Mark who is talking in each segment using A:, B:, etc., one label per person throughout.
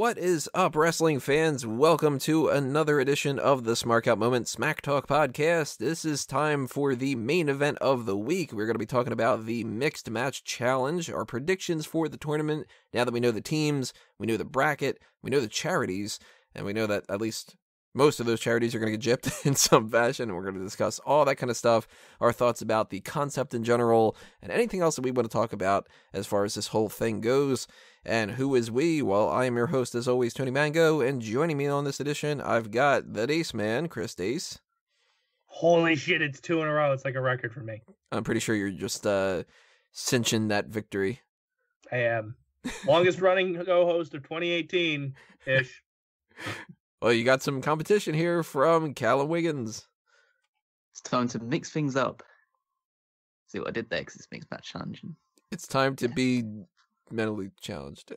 A: What is up, wrestling fans? Welcome to another edition of the Smark Out Moment Smack Talk podcast. This is time for the main event of the week. We're going to be talking about the Mixed Match Challenge, our predictions for the tournament. Now that we know the teams, we know the bracket, we know the charities, and we know that at least most of those charities are going to get gypped in some fashion, and we're going to discuss all that kind of stuff, our thoughts about the concept in general, and anything else that we want to talk about as far as this whole thing goes. And who is we? Well, I am your host, as always, Tony Mango, and joining me on this edition, I've got the Dace Man, Chris Dace.
B: Holy shit, it's 2 in a row. It's like a record for me.
A: I'm pretty sure you're just cinching that victory.
B: I am. Longest running co-host of 2018-ish.
A: Well, you got some competition here from Callum Wiggins.
C: It's time to mix things up. See what I did there, because it's Mixed Match Challenge.
A: It's time to be mentally challenged.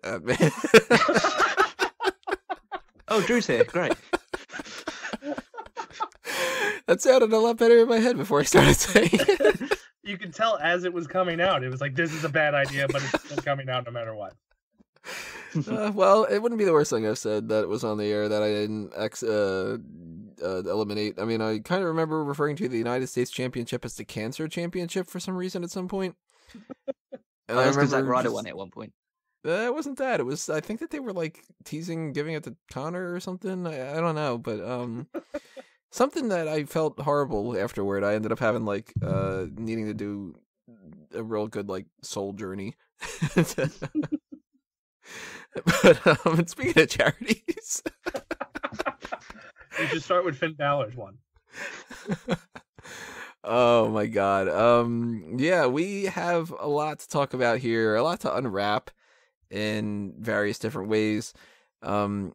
C: Oh, Drew's here. Great.
A: That sounded a lot better in my head before I started saying it.
B: You could tell as it was coming out. It was like, this is a bad idea, but it's still coming out no matter what.
A: Well, it wouldn't be the worst thing I've said that was on the air that I didn't eliminate. I mean, I kind of remember referring to the United States Championship as the Cancer Championship for some reason at some point. And
C: I remember Zack Ryder won it at one point.
A: It wasn't that. It was, I think that they were like teasing giving it to Connor or something. I don't know, but something that I felt horrible afterward. I ended up having like needing to do a real good like soul journey. But speaking of charities,
B: You should start with Finn Balor's one.
A: Oh my god. Yeah, we have a lot to talk about here, a lot to unwrap in various different ways. I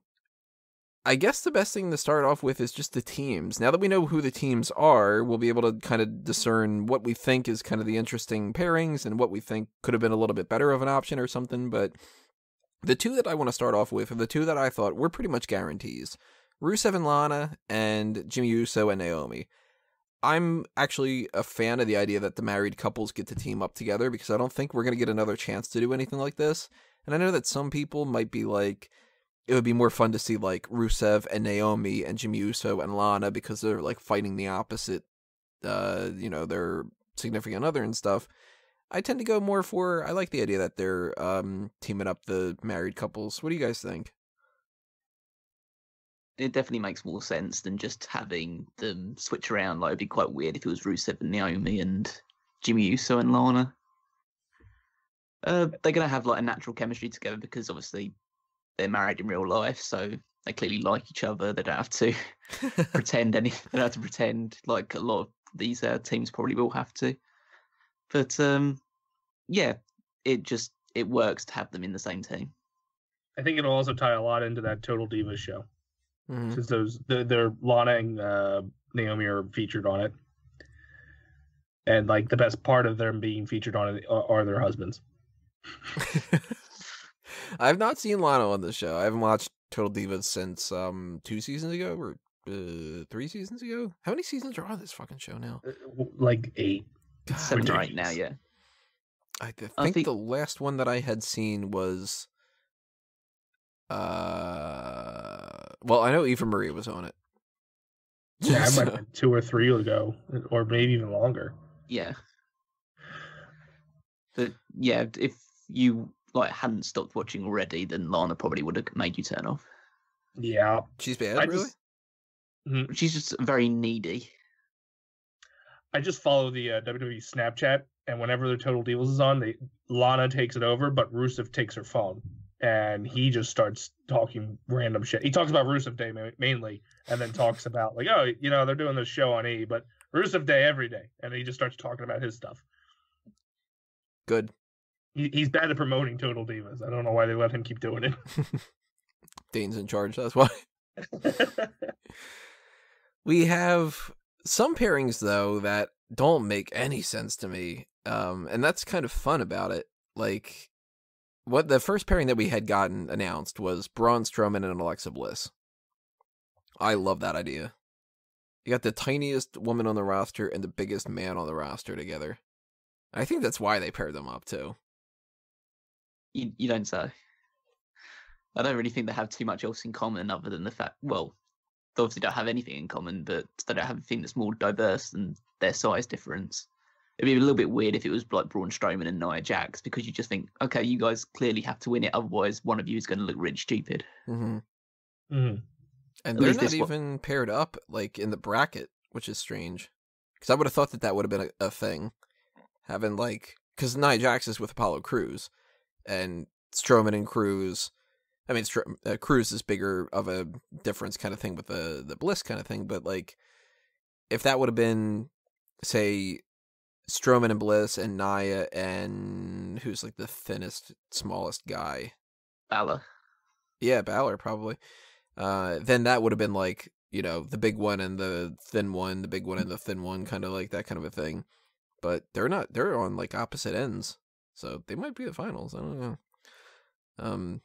A: guess the best thing to start off with is just the teams. Now that we know who the teams are, we'll be able to kind of discern what we think is kind of the interesting pairings and what we think could have been a little bit better of an option or something. But the two that I want to start off with are the two that I thought were pretty much guarantees. Rusev and Lana and Jimmy Uso and Naomi. I'm actually a fan of the idea that the married couples get to team up together because I don't think we're going to get another chance to do anything like this. And I know that some people might be like, it would be more fun to see like Rusev and Naomi and Jimmy Uso and Lana because they're like fighting the opposite, their significant other and stuff. I tend to go more for, I like the idea that they're teaming up the married couples. What do you guys think?
C: It definitely makes more sense than just having them switch around. Like, it'd be quite weird if it was Rusev and Naomi and Jimmy Uso and Lana. They're going to have like a natural chemistry together because obviously they're married in real life, so they clearly like each other. They don't have to pretend anything. They don't have to pretend like a lot of these teams probably will have to. But yeah, it works to have them in the same team.
B: I think it'll also tie a lot into that Total Divas show.
A: Mm-hmm.
B: Because their Lana and Naomi are featured on it. And like the best part of them being featured on it are their husbands.
A: I've not seen Lana on the show. I haven't watched Total Divas since 2 seasons ago or 3 seasons ago. How many seasons are on this fucking show now?
B: Like 8.
A: God,
C: 7 or 8 now, yeah.
A: I think the last one that I had seen was well, I know Eva Marie was on it.
B: Yeah, I might have been 2 or 3 ago, or maybe even longer.
C: Yeah. But yeah, if you like hadn't stopped watching already, then Lana probably would have made you turn off.
B: Yeah.
A: She's bad, really?
C: She's just very needy.
B: I just follow the WWE Snapchat, and whenever the Total Divas is on, Lana takes it over, but Rusev takes her phone. And he just starts talking random shit. He talks about Rusev Day mainly, and then talks about like, oh, they're doing this show on E, but Rusev Day every day. And he just starts talking about his stuff.
A: Good.
B: He's bad at promoting Total Divas. I don't know why they let him keep doing it.
A: Dane's in charge, that's why. We have some pairings, though, that don't make any sense to me. And that's kind of fun about it. Like, what the first pairing that we had gotten announced was Braun Strowman and Alexa Bliss. I love that idea. You got the tiniest woman on the roster and the biggest man on the roster together. I think that's why they paired them up, too.
C: You don't say. I don't really think they have too much else in common other than the fact, well, they obviously don't have anything in common, but they don't have anything that's more diverse than their size difference. It'd be a little bit weird if it was like Braun Strowman and Nia Jax, because you just think, okay, you guys clearly have to win it, otherwise one of you is going to look really stupid.
A: Mm-hmm.
B: Mm-hmm.
A: And they're not even paired up like in the bracket, which is strange. Because I would have thought that would have been a thing. Having like, because Nia Jax is with Apollo Crews, and Strowman and Crews. I mean, Crews is bigger of a difference kind of thing with the Bliss kind of thing. But like, if that would have been, say, Strowman and Bliss and Nia and who's like the thinnest, smallest guy?
C: Balor.
A: Yeah, Balor probably. Then that would have been like, you know, the big one and the thin one, the big one and the thin one, kind of like that kind of a thing. But they're not, they're on like opposite ends. So they might be the finals. I don't know.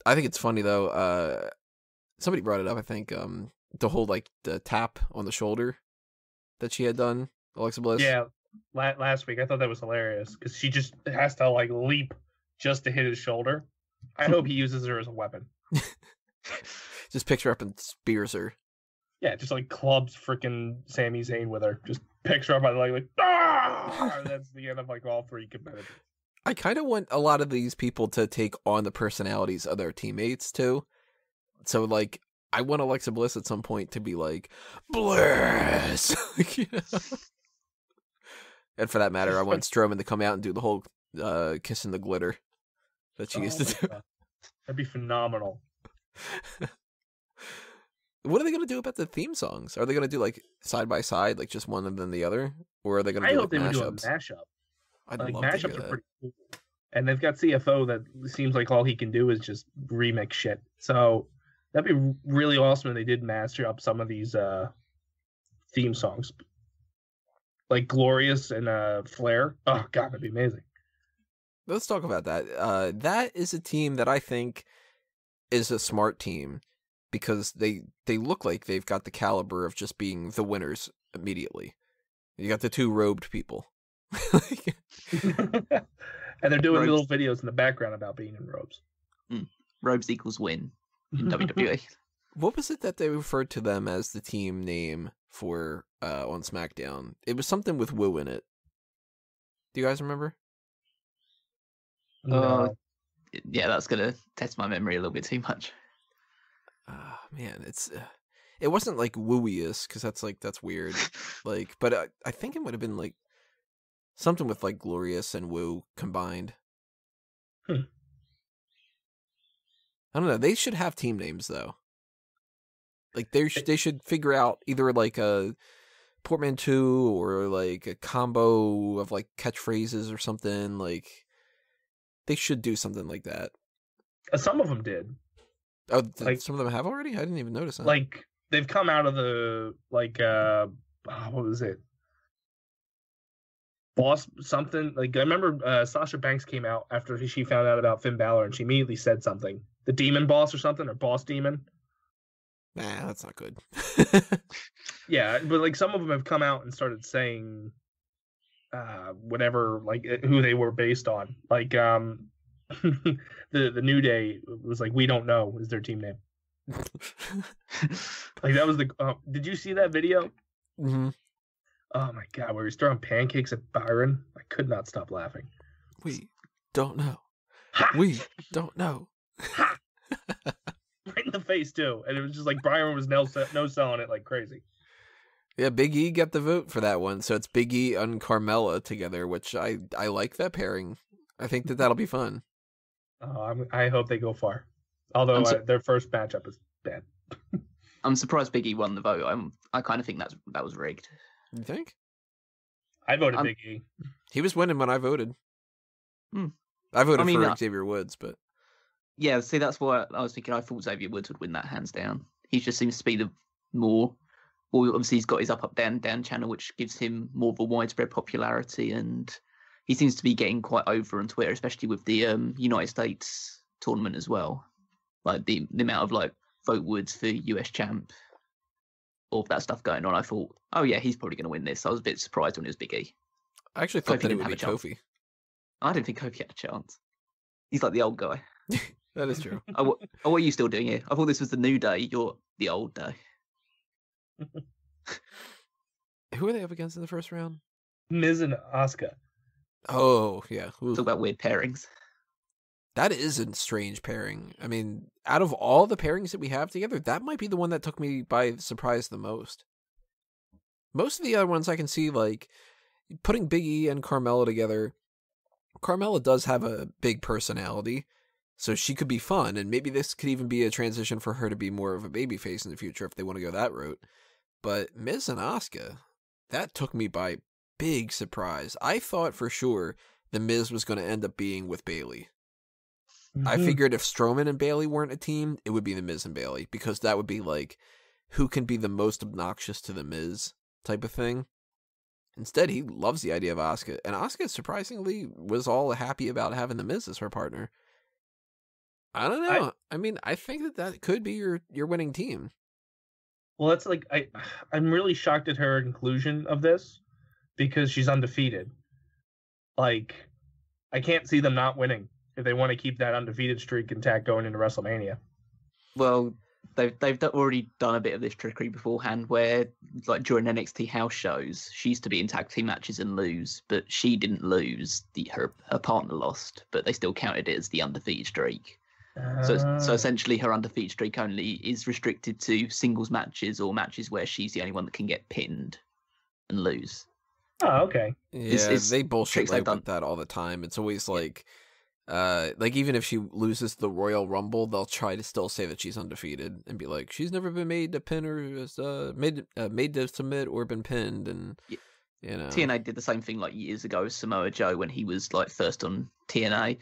A: I think it's funny though. Somebody brought it up, I think, the whole like the tap on the shoulder that she had done, Alexa Bliss.
B: Yeah, last week. I thought that was hilarious because she just has to like leap just to hit his shoulder. I hope he uses her as a weapon.
A: Just picks her up and spears her.
B: Yeah, just like clubs freaking Sami Zayn with her. Just picks her up by the leg, like, ah! That's the end of like all three competitors.
A: I kind of want a lot of these people to take on the personalities of their teammates too. So like, I want Alexa Bliss at some point to be like, Bliss! You know? And for that matter, I want Strowman to come out and do the whole kissing the glitter that she used to do.
B: God. That'd be phenomenal.
A: What are they going to do about the theme songs? Are they going to do like side by side, like just one and then the other? Or are they going to do like mashups?
B: Would do a mashup.
A: I'd
B: like
A: love
B: mashups
A: to hear
B: are pretty cool. And they've got CFO that seems like all he can do is just remix shit. So that'd be really awesome if they did master up some of these theme songs. Like Glorious and Flair. Oh god, that'd be amazing.
A: Let's talk about that. That is a team that I think is a smart team because they look like they've got the caliber of just being the winners immediately. You got the two robed people.
B: And they're doing little videos in the background about being in robes.
C: Robes equals win in WWE.
A: What was it that they referred to them as the team name for on SmackDown? It was something with Woo in it. Do you guys remember?
B: No.
C: Yeah, that's gonna test my memory a little bit too much.
A: Man, it wasn't like Wooiest because that's weird. Like, but I think it would have been like something with like Glorious and Woo combined. I don't know. They should have team names though. Like they should figure out either like a portmanteau or like a combo of like catchphrases or something. Like they should do something like that.
B: Some of them did.
A: Oh, some of them have already? I didn't even notice that.
B: Like they've come out of the like what was it? Boss something. Like I remember Sasha Banks came out after she found out about Finn Balor and she immediately said something. The Demon Boss or something, or Boss Demon.
A: Nah, that's not good.
B: Yeah, but like some of them have come out and started saying whatever, like who they were based on. Like the New Day was like, we don't know is their team name. Like that was the did you see that video?
A: Mm-hmm.
B: Oh my god, where he's throwing pancakes at Byron. I could not stop laughing.
A: We don't know.
B: Ha!
A: We don't know.
B: Ha! Right in the face too. And it was just like Byron was no selling it like crazy.
A: Yeah, Big E got the vote for that one. So it's Big E and Carmella together, which I like that pairing. I think that'll be fun.
B: I hope they go far. Although their first matchup is bad.
C: I'm surprised Big E won the vote. I kind of think that was rigged.
A: You think?
B: I voted Big E.
A: He was winning when I voted. I voted for Xavier Woods, but
C: yeah, see, that's why I was thinking. I thought Xavier Woods would win that hands down. He just seems to be the more. Well, obviously he's got his up down channel, which gives him more of a widespread popularity, and he seems to be getting quite over on Twitter, especially with the United States tournament as well. Like the amount of like vote Woods for US champ, all of that stuff going on. I thought, oh yeah, he's probably going to win this. I was a bit surprised when it was Big E.
A: I actually thought that it would be Kofi.
C: I didn't think Kofi had a chance. He's like the old guy.
A: That is true.
C: What are you still doing here? I thought this was the new day. You're the old day.
A: Who are they up against in the first round?
B: Miz and Asuka.
A: Oh, yeah. Ooh.
C: Talk about weird pairings.
A: That is a strange pairing. I mean, out of all the pairings that we have together, that might be the one that took me by surprise the most. Most of the other ones I can see, like, putting Big E and Carmella together. Carmella does have a big personality, so she could be fun, and maybe this could even be a transition for her to be more of a babyface in the future if they want to go that route. But Miz and Asuka, that took me by big surprise. I thought for sure the Miz was going to end up being with Bayley. I figured if Strowman and Bayley weren't a team, it would be the Miz and Bayley, because that would be like, who can be the most obnoxious to the Miz type of thing. Instead, he loves the idea of Asuka, and Asuka surprisingly was all happy about having the Miz as her partner. I don't know. I mean, I think that could be your winning team.
B: Well, it's like I'm really shocked at her inclusion of this because she's undefeated. Like, I can't see them not winning if they want to keep that undefeated streak intact going into WrestleMania.
C: Well, they've already done a bit of this trickery beforehand, where like during NXT house shows, she used to be in tag team matches and lose, but she didn't lose. Her partner lost, but they still counted it as the undefeated streak. So essentially, her undefeated streak only is restricted to singles matches or matches where she's the only one that can get pinned and lose.
B: Oh, okay.
A: Yeah, they bullshit like that all the time. It's always like even if she loses the Royal Rumble, they'll try to still say that she's undefeated and be like, she's never been made to pin or made to submit or been pinned, and you know.
C: TNA did the same thing like years ago with Samoa Joe when he was like first on TNA.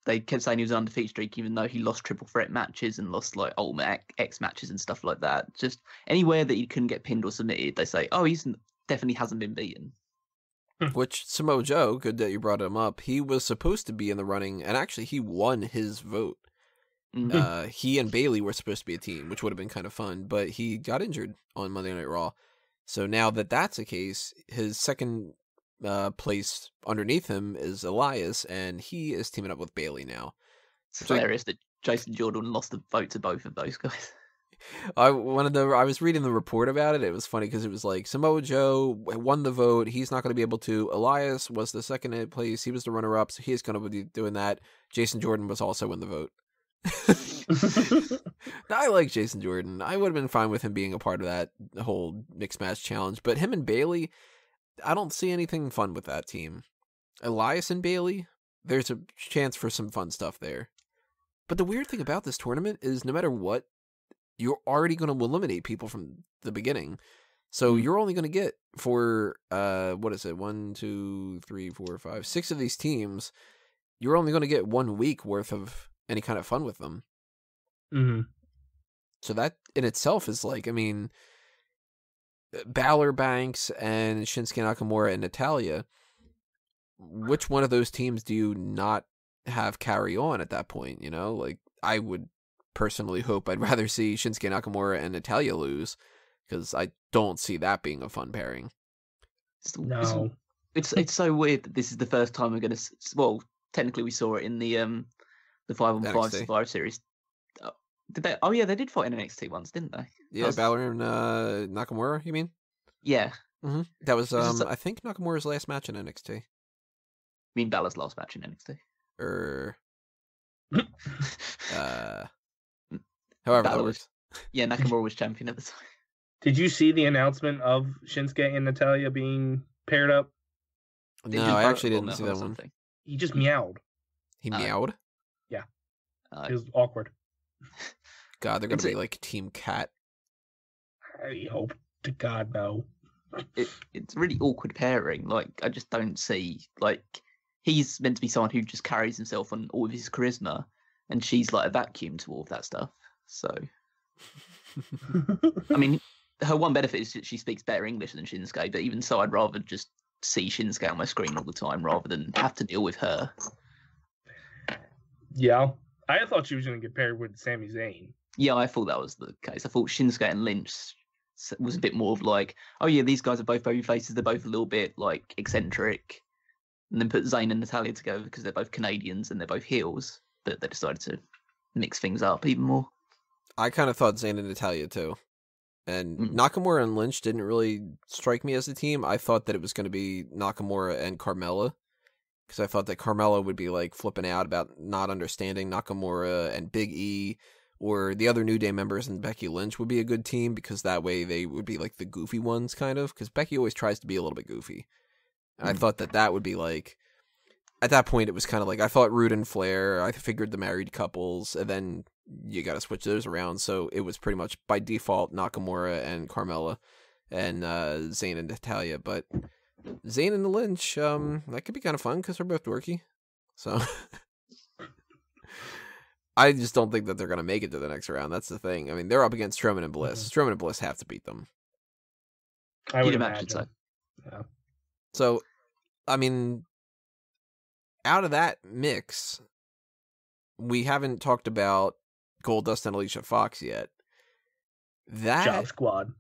C: They kept saying he was an undefeated streak, even though he lost triple threat matches and lost like Ultimate X matches and stuff like that. Just anywhere that he couldn't get pinned or submitted, they say, oh, he's definitely hasn't been beaten.
A: Which Samoa Joe, good that you brought him up, he was supposed to be in the running, and actually he won his vote. Mm-hmm. He and Bayley were supposed to be a team, which would have been kind of fun, but he got injured on Monday Night Raw. So now that that's the case, his second place underneath him is Elias, and he is teaming up with Bayley now.
C: It's hilarious that Jason Jordan lost the vote to both of those guys.
A: I was reading the report about it. It was funny because it was like Samoa Joe won the vote. He's not going to be able to. Elias was the second place. He was the runner-up, so he's going to be doing that. Jason Jordan was also in the vote. I like Jason Jordan. I would have been fine with him being a part of that whole mixed match challenge. But him and Bayley, I don't see anything fun with that team. Elias and Bayley, there's a chance for some fun stuff there. But the weird thing about this tournament is no matter what, you're already going to eliminate people from the beginning. So you're only going to get for, 1, 2, 3, 4, 5, 6 of these teams, you're only going to get 1 week worth of any kind of fun with them.
B: Mm-hmm.
A: So that in itself is like, I mean, Balor, Banks, and Shinsuke Nakamura and Natalya, which one of those teams do you not have carry on at that point? You know, like I would personally hope I'd rather see Shinsuke Nakamura and Natalya lose, because I don't see that being a fun pairing.
B: No,
C: it's so weird that this is the first time we're going to. Well, technically we saw it in the 5-on-5 Survivor Series. Did they? Oh yeah, they did fight in NXT once, didn't they?
A: Yeah, Balor and Nakamura. You mean?
C: Yeah.
A: Mm-hmm. That was I think Nakamura's last match in NXT.
C: You mean Balor's last match in NXT?
A: However that works.
C: Yeah, Nakamura was champion at the time.
B: Did you see the announcement of Shinsuke and Natalya being paired up?
A: No, I actually didn't see that one.
B: He just meowed.
A: He meowed?
B: Yeah. It was awkward.
A: God, they're going to be like Team Cat.
B: I hope to God, no.
C: It's a really awkward pairing. Like, I just don't see, like, he's meant to be someone who just carries himself on all of his charisma, and she's like a vacuum to all of that stuff. So, I mean, her one benefit is that she speaks better English than Shinsuke, but even so, I'd rather just see Shinsuke on my screen all the time rather than have to deal with her.
B: Yeah. I thought she was going to get paired with Sami Zayn.
C: Yeah, I thought that was the case. I thought Shinsuke and Lynch was a bit more of like, oh yeah, these guys are both baby faces. They're both a little bit like eccentric. And then put Zayn and Natalya together because they're both Canadians and they're both heels. but they decided to mix things up even more.
A: I kind of thought Zayn and Natalya too. And Nakamura and Lynch didn't really strike me as a team. I thought that it was going to be Nakamura and Carmella, because I thought that Carmella would be like flipping out about not understanding Nakamura, and Big E or the other New Day members and Becky Lynch would be a good team, because that way they would be like the goofy ones, kind of, because Becky always tries to be a little bit goofy. And I thought that that would be like, at that point it was kind of like, I thought Rude and Flair, I figured the married couples, and then you got to switch those around. So it was pretty much by default Nakamura and Carmella and Zayn and Natalya. But Zayn and Lynch, that could be kind of fun because they're both dorky. So I just don't think that they're going to make it to the next round. That's the thing. I mean, they're up against Strowman and Bliss. Strowman and Bliss have to beat them.
B: I would imagine so.
A: Yeah. So, I mean, out of that mix, we haven't talked about Goldust and Alicia Fox yet. That
B: Job Squad.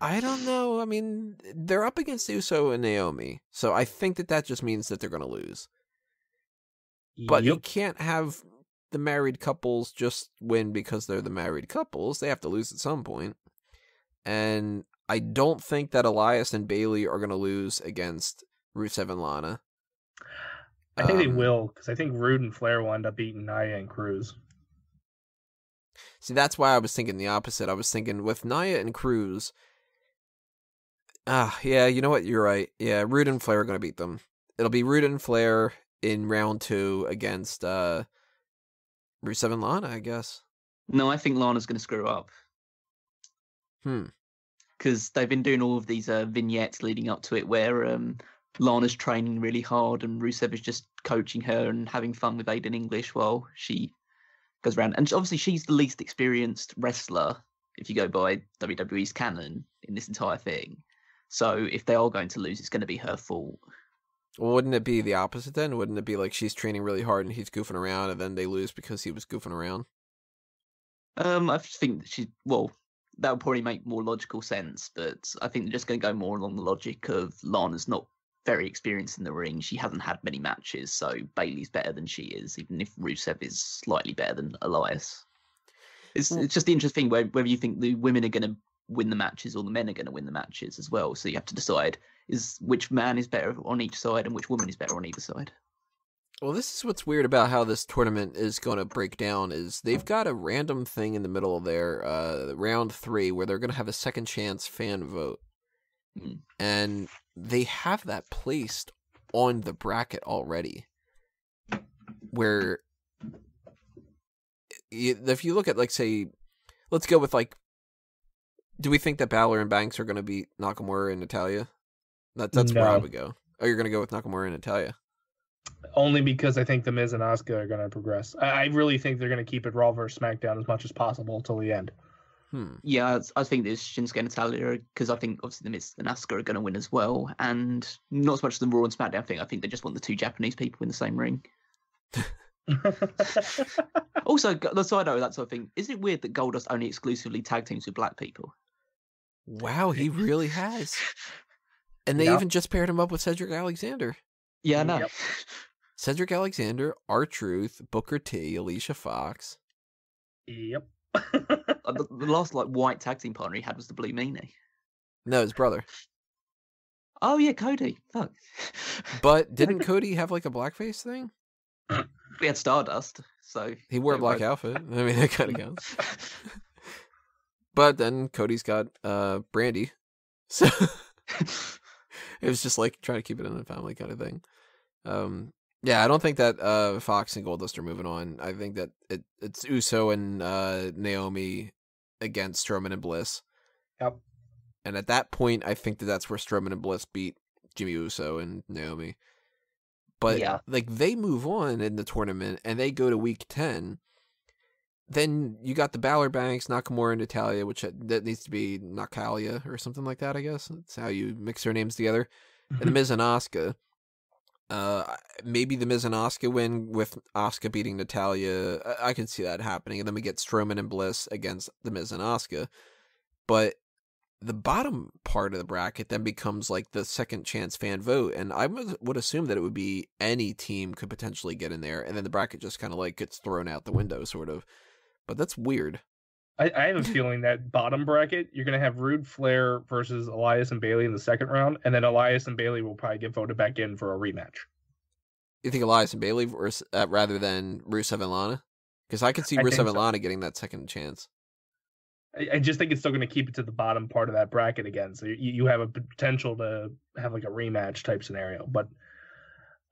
A: I don't know. I mean, they're up against Uso and Naomi, so I think that just means that they're going to lose. But you can't have the married couples just win because they're the married couples. They have to lose at some point. And I don't think that Elias and Bayley are going to lose against Rusev and Lana.
B: I think they will, because I think Rude and Flair will end up beating Nia and Crews.
A: See, that's why I was thinking the opposite. I was thinking with Nia and Crews. Yeah, you know what? You're right. Yeah, Rude and Flair are going to beat them. It'll be Rude and Flair in round 2 against Rusev and Lana, I guess.
C: No, I think Lana's going to screw up. Because they've been doing all of these vignettes leading up to it where Lana's training really hard and Rusev is just coaching her and having fun with Aiden English while she goes around. And obviously she's the least experienced wrestler, if you go by WWE's canon, in this entire thing. So if they are going to lose, it's going to be her fault.
A: Well, wouldn't it be the opposite then? Wouldn't it be like she's training really hard and he's goofing around and then they lose because he was goofing around?
C: I think that would probably make more logical sense, but I think they're just going to go more along the logic of Lana's not very experienced in the ring. She hasn't had many matches, so Bayley's better than she is, even if Rusev is slightly better than Elias. It's just the interesting thing whether you think the women are going to win the matches or the men are going to win the matches as well. So you have to decide is which man is better on each side and which woman is better on either side.
A: Well, this is what's weird about how this tournament is going to break down is they've got a random thing in the middle of their round 3 where they're going to have a second chance fan vote. And they have that placed on the bracket already. Where if you look at, like, say, let's go with, like, do we think that Balor and Banks are going to beat Nakamura and Natalya? That's where I would go. Oh, you're going to go with Nakamura and Natalya?
B: Only because I think the Miz and Asuka are going to progress. I really think they're going to keep it Raw versus SmackDown as much as possible till the end.
C: Yeah, I think there's Shinsuke and Natalya, because I think obviously the Miz and Asuka are going to win as well. And not so much the Raw and SmackDown thing. I think they just want the 2 Japanese people in the same ring. Also, the side note of that sort of thing, isn't it weird that Goldust only exclusively tag teams with black people?
A: Wow, he really has. And they even just paired him up with Cedric Alexander.
C: Yeah, I know.
B: Yep.
A: Cedric Alexander, R-Truth, Booker T, Alicia Fox.
B: Yep.
C: The last white tag team partner he had was the Blue Meanie.
A: No, his brother.
C: Oh yeah, Cody. Fuck.
A: But didn't Cody have like a blackface thing?
C: We had Stardust, so
A: he wore a black outfit. I mean, that kind of counts. But then Cody's got Brandy, so it was just like trying to keep it in the family kind of thing. Yeah, I don't think that Fox and Goldust are moving on. I think that it's Uso and Naomi against Strowman and Bliss.
B: Yep.
A: And at that point, I think that's where Strowman and Bliss beat Jimmy Uso and Naomi. But like they move on in the tournament and they go to week 10. Then you got the Balor Banks, Nakamura and Natalya, which that needs to be Natalya or something like that, I guess. That's how you mix their names together. And the Miz and Asuka. Maybe the Miz and Asuka win with Asuka beating Natalya. I can see that happening. And then we get Strowman and Bliss against the Miz and Asuka. But the bottom part of the bracket then becomes like the second chance fan vote, and I would assume that it would be any team could potentially get in there, and then the bracket just kind of like gets thrown out the window, sort of. But that's weird.
B: I have a feeling that bottom bracket, you're going to have Rude, Flair versus Elias and Bayley in the second round, and then Elias and Bayley will probably get voted back in for a rematch.
A: You think Elias and Bayley rather than Rusev and Lana? Because I could see Rusev and Lana getting that second chance.
B: I just think it's still going to keep it to the bottom part of that bracket again. So you have a potential to have like a rematch type scenario. But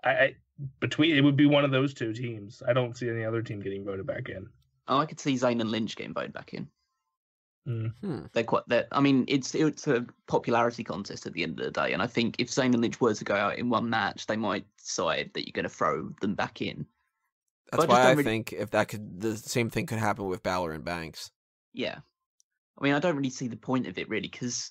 B: it would be one of those two teams. I don't see any other team getting voted back in.
C: Oh, I could see Zayn and Lynch getting voted back in.
B: Mm-hmm.
C: I mean, it's a popularity contest at the end of the day, and I think if Zayn and Lynch were to go out in one match, they might decide that you're going to throw them back in.
A: That's why I think if the same thing could happen with Balor and Banks.
C: Yeah. I mean, I don't really see the point of it, really, because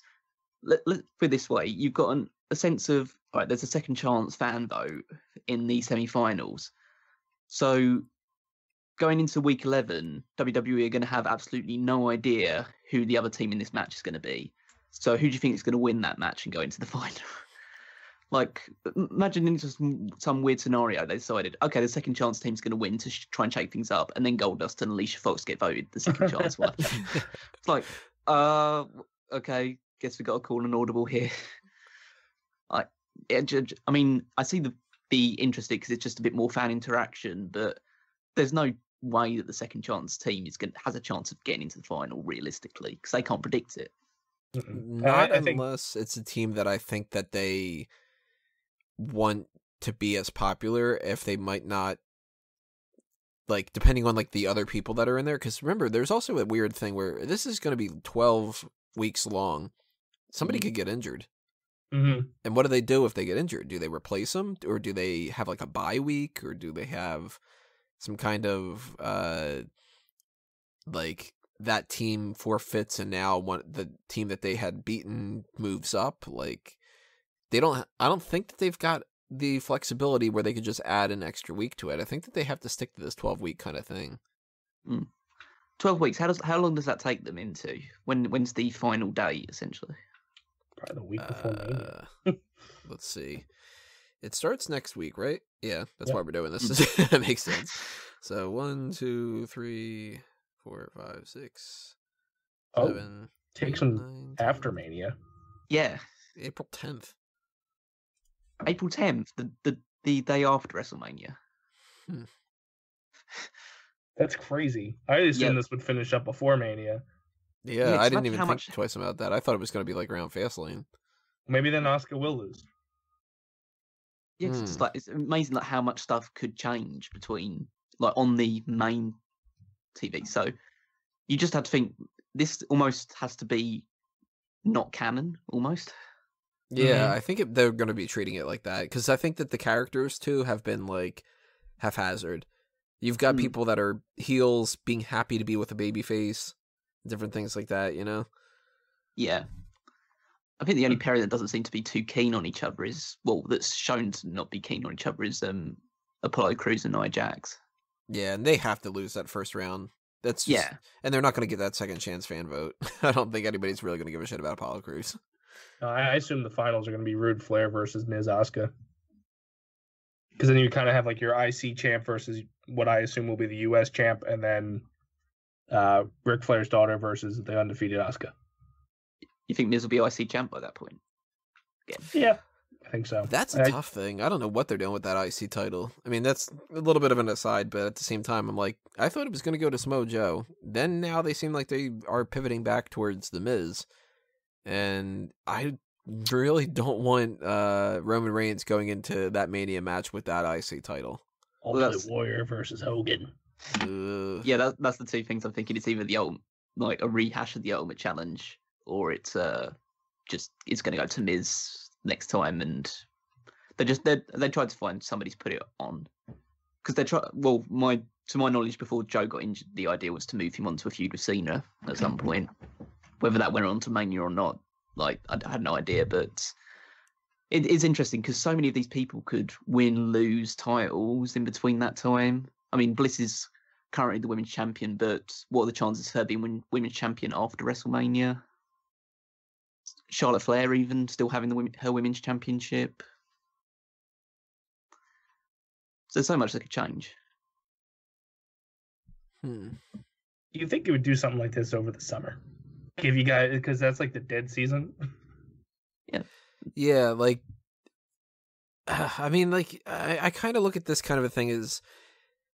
C: let's put it this way. You've got a sense of, all right, there's a second chance fan vote in the semi-finals. So going into week 11, WWE are going to have absolutely no idea who the other team in this match is going to be. So who do you think is going to win that match and go into the final? Like, imagine into some weird scenario, they decided, okay, the second chance team's going to win to try and shake things up, and then Goldust and Alicia Fox get voted the second chance one. It's like, okay, guess we got to call an audible here. I mean, I see the interested because it's just a bit more fan interaction, but there's no way that the second chance team has a chance of getting into the final realistically because they can't predict it.
A: Not unless it's a team that I think that they want to be as popular, if they might not, like, depending on like the other people that are in there. Because remember, there's also a weird thing where this is going to be 12 weeks long. Somebody could get injured.
B: Mm-hmm.
A: And what do they do if they get injured? Do they replace them, or do they have like a bye week, or do they have some kind of like that team forfeits and now the team that they had beaten moves up? Like, I don't think that they've got the flexibility where they could just add an extra week to it. I think that they have to stick to this 12-week kind of thing.
C: 12 weeks. How long does that take them into? When's the final day, essentially?
B: Probably the week before Mania.
A: Let's see. It starts next week, right? Yeah, that's why we're doing this.
C: Mm.
A: That makes sense. So 1, 2, 3, 4, 5, 6, 7.
B: Takes them after Mania.
C: Yeah,
A: April 10th.
C: April 10th, the day after WrestleMania.
B: That's crazy. I assumed this would finish up before Mania.
A: Yeah, I didn't even think twice about that. I thought it was going to be like around Fastlane.
B: Maybe then Asuka will lose.
C: Yeah, it's amazing like how much stuff could change between like on the main TV. So you just have to think this almost has to be not canon, almost.
A: Yeah, I think they're going to be treating it like that because I think that the characters too have been like haphazard. You've got people that are heels being happy to be with a babyface, different things like that, you know?
C: Yeah. I think the only pairing that doesn't seem to be too keen on each other that's shown to not be keen on each other is Apollo Crews and Nia Jax.
A: Yeah, and they have to lose that first round. That's just, and they're not going to get that second chance fan vote. I don't think anybody's really going to give a shit about Apollo Crews.
B: I assume the finals are going to be Rude Flair versus Miz Asuka. Because then you kind of have like your IC champ versus what I assume will be the US champ, and then Ric Flair's daughter versus the undefeated Asuka.
C: You think Miz will be IC champ by that point?
B: Again. Yeah, I think so.
A: That's a tough thing. I don't know what they're doing with that IC title. I mean, that's a little bit of an aside, but at the same time, I'm like, I thought it was going to go to Samoa Joe. Then now they seem like they are pivoting back towards The Miz. And I really don't want Roman Reigns going into that Mania match with that IC title.
B: Ultimate Warrior versus Hogan.
C: Yeah, that's the two things I'm thinking. It's either a rehash of the Ultimate Challenge, or it's going to go to Miz next time, and they tried to find somebody to put it on because they try. Well, to my knowledge, before Joe got injured, the idea was to move him onto a feud with Cena at some point. Whether that went on to Mania or not, like I had no idea, but it is interesting because so many of these people could lose titles in between that time. I mean, Bliss is currently the women's champion, but what are the chances of her being women's champion after WrestleMania? Charlotte Flair even still having her women's championship. So there's so much that could change.
B: You think it would do something like this over the summer? Give you guys, because that's like the dead season.
A: Yeah, like, I mean, like, I kind of look at this kind of a thing as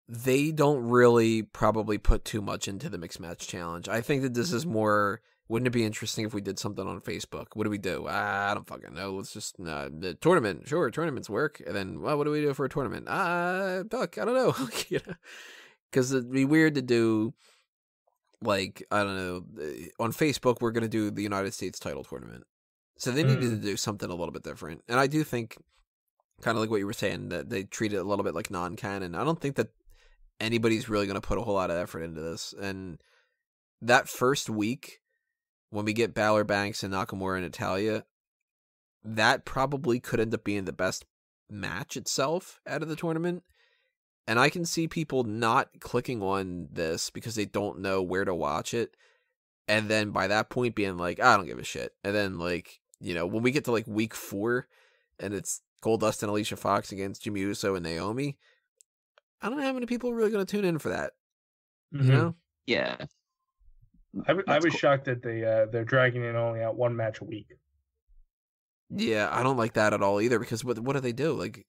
A: they don't really probably put too much into the Mixed Match Challenge. I think that this is more, wouldn't it be interesting if we did something on Facebook? What do we do? I don't fucking know. Let's just, the tournament. Sure, tournaments work. And then, well, what do we do for a tournament? Fuck, I don't know. Because it'd be weird to do, like, I don't know, on Facebook, we're going to do the United States title tournament. So they needed to do something a little bit different. And I do think, kind of like what you were saying, that they treat it a little bit like non-canon. I don't think that anybody's really going to put a whole lot of effort into this. And that first week, when we get Balor, Banks, and Nakamura and Natalya, that probably could end up being the best match itself out of the tournament. And I can see people not clicking on this because they don't know where to watch it. And then by that point being like, I don't give a shit. And then, like, you know, when we get to like week 4 and it's Goldust and Alicia Fox against Jimmy Uso and Naomi, I don't know how many people are really going to tune in for that. You know?
C: Yeah.
B: I was shocked that they're dragging it only out one match a week.
A: Yeah, I don't like that at all either, because what do they do? Like,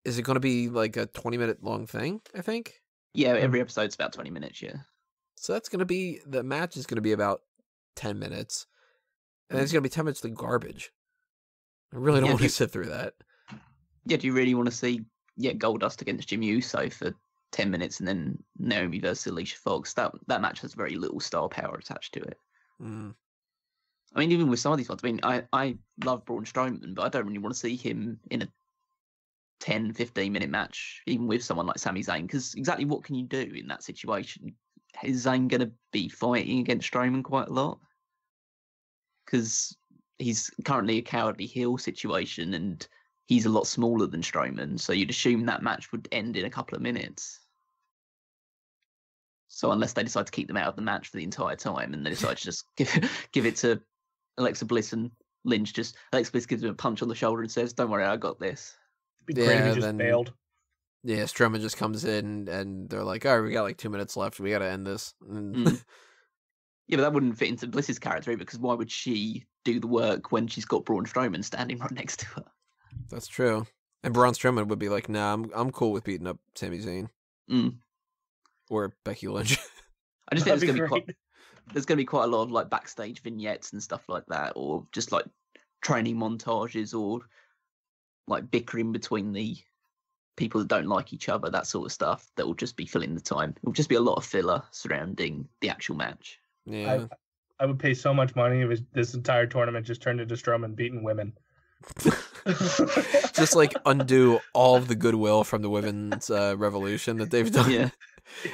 A: is it going to be like a 20-minute long thing, I think?
C: Yeah, every episode's about 20 minutes, yeah.
A: So that's going to be, the match is going to be about 10 minutes. And it's going to be 10 minutes of garbage. I really don't want to sit through that.
C: Yeah, do you really want to see Goldust against Jimmy Uso for 10 minutes and then Naomi versus Alicia Fox? That match has very little star power attached to it. I mean, even with some of these ones, I mean, I love Braun Strowman, but I don't really want to see him in a 10, 15-minute match, even with someone like Sami Zayn, because exactly what can you do in that situation? Is Zayn going to be fighting against Strowman quite a lot? Because he's currently a cowardly heel situation, and he's a lot smaller than Strowman, so you'd assume that match would end in a couple of minutes. So unless they decide to keep them out of the match for the entire time, and they decide to just give it to Alexa Bliss and Lynch, just Alexa Bliss gives him a punch on the shoulder and says, "Don't worry, I got this."
B: It'd be great if he just bailed.
A: Yeah, Strowman just comes in and they're like, all right, we got like 2 minutes left. We got to end this.
C: Yeah, but that wouldn't fit into Bliss's character either, because why would she do the work when she's got Braun Strowman standing right next to her?
A: That's true. And Braun Strowman would be like, nah, I'm cool with beating up Sami Zayn. Or Becky Lynch.
C: I just think there's going to be quite a lot of like backstage vignettes and stuff like that, or just like training montages, or like bickering between the people that don't like each other, that sort of stuff, that will just be filling the time. It will just be a lot of filler surrounding the actual match.
A: Yeah.
B: I would pay so much money if this entire tournament just turned into Strowman beating women.
A: Just like undo all of the goodwill from the women's revolution that they've done.
C: Yeah.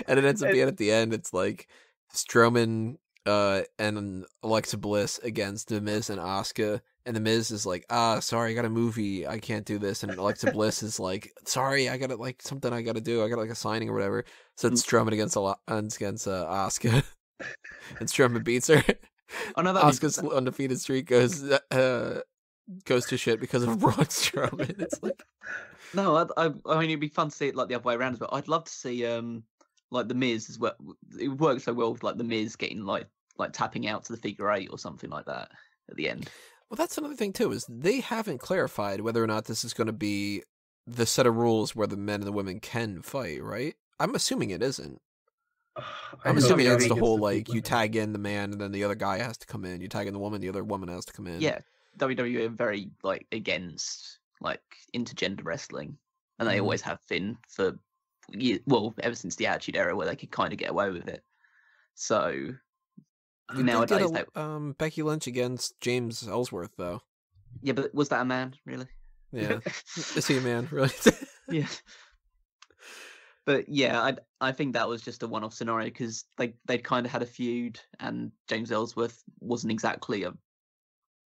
A: And it ends up being at the end, it's like Strowman and Alexa Bliss against The Miz and Asuka. And The Miz is like, sorry, I got a movie. I can't do this. And Alexa Bliss is like, sorry, I got like something I got to do. I got like a signing or whatever. So it's Strowman against Asuka. And Strowman beats her.
C: Oh, no,
A: Asuka's undefeated streak goes to shit because of Braun Strowman. It's like,
C: no, I mean, it'd be fun to see it like the other way around as well. I'd love to see like The Miz as well. It would work so well with like The Miz getting like tapping out to the figure 8 or something like that at the end.
A: Well, that's another thing too, is they haven't clarified whether or not this is going to be the set of rules where the men and the women can fight, right? I'm assuming it isn't. I'm assuming it's the whole, like, you tag in the man and then the other guy has to come in. You tag in the woman, the other woman has to come in.
C: Yeah, WWE are very, like, against, like, intergender wrestling. And they always have been for, well, ever since the Attitude Era, where they could kind of get away with it. So, nowadays...
A: Becky Lynch against James Ellsworth, though.
C: Yeah, but was that a man, really?
A: Yeah. Is he a man, really?
C: Yeah. But yeah, I think that was just a one-off scenario, because they'd kind of had a feud, and James Ellsworth wasn't exactly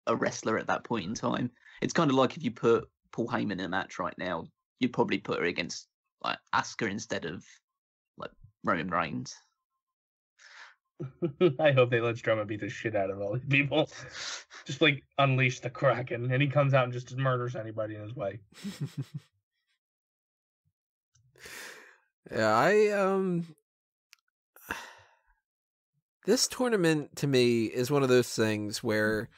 C: a wrestler at that point in time. It's kind of like if you put Paul Heyman in a match right now, you'd probably put her against like Asuka instead of like Roman Reigns.
B: I hope they let Strowman beat the shit out of all these people. Just like unleash the Kraken, and he comes out and just murders anybody in his way.
A: Yeah, this tournament to me is one of those things where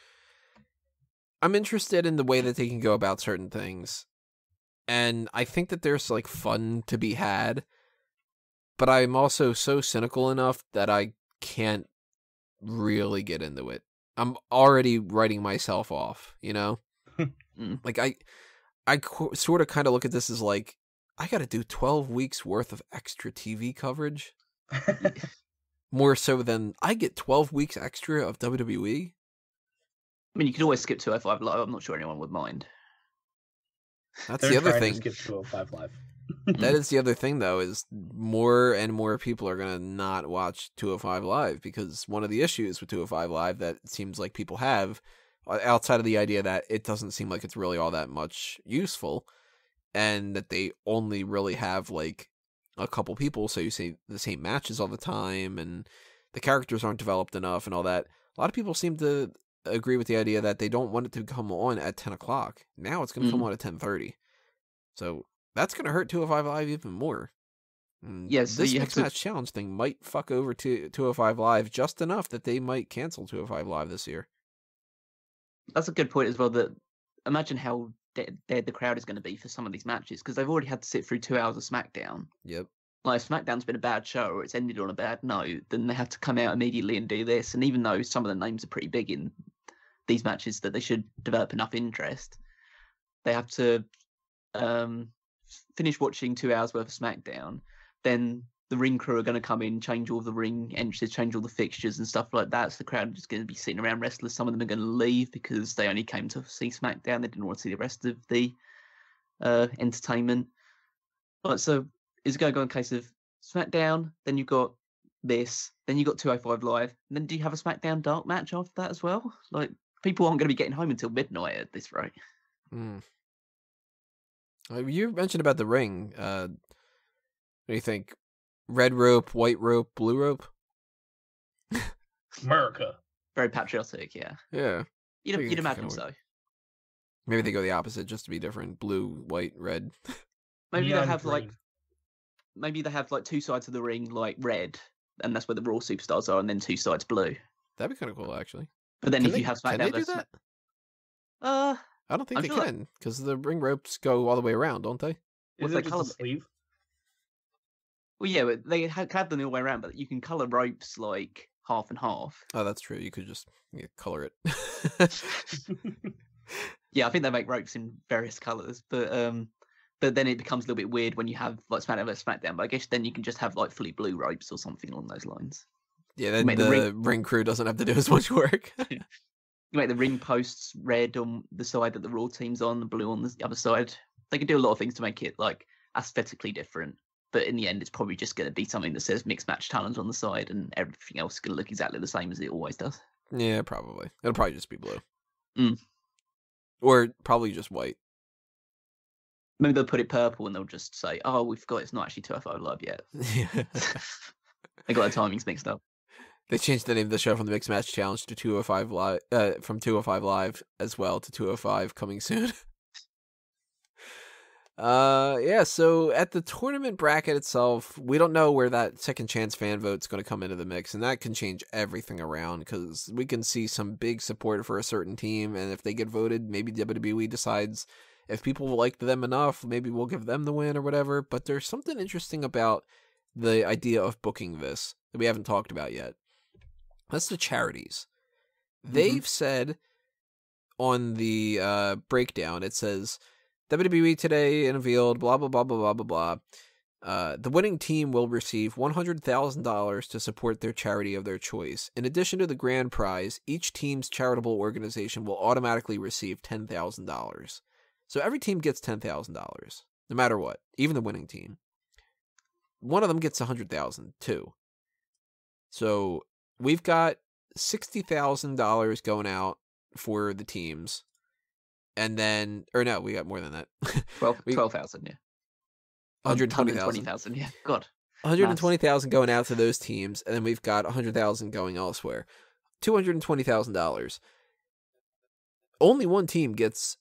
A: I'm interested in the way that they can go about certain things. And I think that there's like fun to be had, but I'm also so cynical enough that I can't really get into it. I'm already writing myself off, you know? Like I sort of kind of look at this as like, I got to do 12 weeks worth of extra TV coverage. More so than I get 12 weeks extra of WWE.
C: I mean, you could always skip 205 Live. I'm not sure anyone would mind.
A: That's the other thing.
B: Skip 205 Live.
A: That is the other thing, though, is more and more people are going to not watch 205 Live, because one of the issues with 205 Live that it seems like people have, outside of the idea that it doesn't seem like it's really all that much useful, and that they only really have like a couple people, so you see the same matches all the time, and the characters aren't developed enough and all that. A lot of people seem to agree with the idea that they don't want it to come on at 10 o'clock. Now it's going to come on at 10:30. So that's going to hurt 205 Live even more.
C: Yes,
A: this Mixed Match Challenge thing might fuck over 205 Live just enough that they might cancel 205 Live this year.
C: That's a good point as well, that imagine how dead the crowd is going to be for some of these matches, because they've already had to sit through 2 hours of SmackDown.
A: Yep.
C: Like, if SmackDown's been a bad show or it's ended on a bad note, then they have to come out immediately and do this. And even though some of the names are pretty big in these matches that they should develop enough interest, they have to finish watching 2 hours worth of SmackDown. Then the ring crew are going to come in, change all the ring entrances, change all the fixtures and stuff like that. So the crowd are just going to be sitting around restless. Some of them are going to leave because they only came to see SmackDown. They didn't want to see the rest of the entertainment. Like, so it's going to go in case of SmackDown, then you've got this, then you've got 205 Live, and then do you have a SmackDown Dark match after that as well? Like, people aren't going to be getting home until midnight at this rate.
A: You mentioned about the ring. What do you think? Red rope, white rope, blue rope?
B: America.
C: Very patriotic, yeah.
A: Yeah.
C: You'd imagine so.
A: Maybe they go the opposite just to be different. Blue, white, red.
C: Maybe they have like 2 sides of the ring, like red, and that's where the Raw superstars are, and then 2 sides blue.
A: That'd be kind of cool, actually.
C: But then you have SmackDown,
A: can they do that? I don't think they can, because the ring ropes go all the way around, don't they?
B: Is it just a sleeve?
C: Well, yeah, but they have them all the way around, but you can colour ropes like half and half.
A: Oh, that's true. You could just colour it.
C: Yeah, I think they make ropes in various colours, but then it becomes a little bit weird when you have like SmackDown versus SmackDown. But I guess then you can just have like fully blue ropes or something along those lines.
A: Yeah, then the ring crew doesn't have to do as much work.
C: You make the ring posts red on the side that the Raw team's on, the blue on the other side. They can do a lot of things to make it like aesthetically different. But in the end, it's probably just going to be something that says Mixed Match Challenge on the side, and everything else is going to look exactly the same as it always does.
A: Yeah, probably. It'll probably just be blue. Or probably just white.
C: Maybe they'll put it purple and they'll just say, oh, we forgot it's not actually 205 Live yet. They got the timings mixed up.
A: They changed the name of the show from the Mixed Match Challenge to 205 Live, from 205 Live as well to 205 coming soon. Yeah, so at the tournament bracket itself, we don't know where that second chance fan vote's going to come into the mix, and that can change everything around, because we can see some big support for a certain team, and if they get voted, maybe WWE decides if people like them enough, maybe we'll give them the win or whatever. But there's something interesting about the idea of booking this that we haven't talked about yet. That's the charities. They've said on the breakdown, it says, WWE today unveiled blah, blah, blah, blah, blah, blah, blah. The winning team will receive $100,000 to support their charity of their choice. In addition to the grand prize, each team's charitable organization will automatically receive $10,000. So every team gets $10,000, no matter what, even the winning team. One of them gets $100,000 too. So we've got $60,000 going out for the teams. And then, or no, we got more than that.
C: 12,000, yeah.
A: 120,000.
C: Yeah. God.
A: 120,000 going out to those teams, and then we've got 100,000 going elsewhere. $220,000. Only one team gets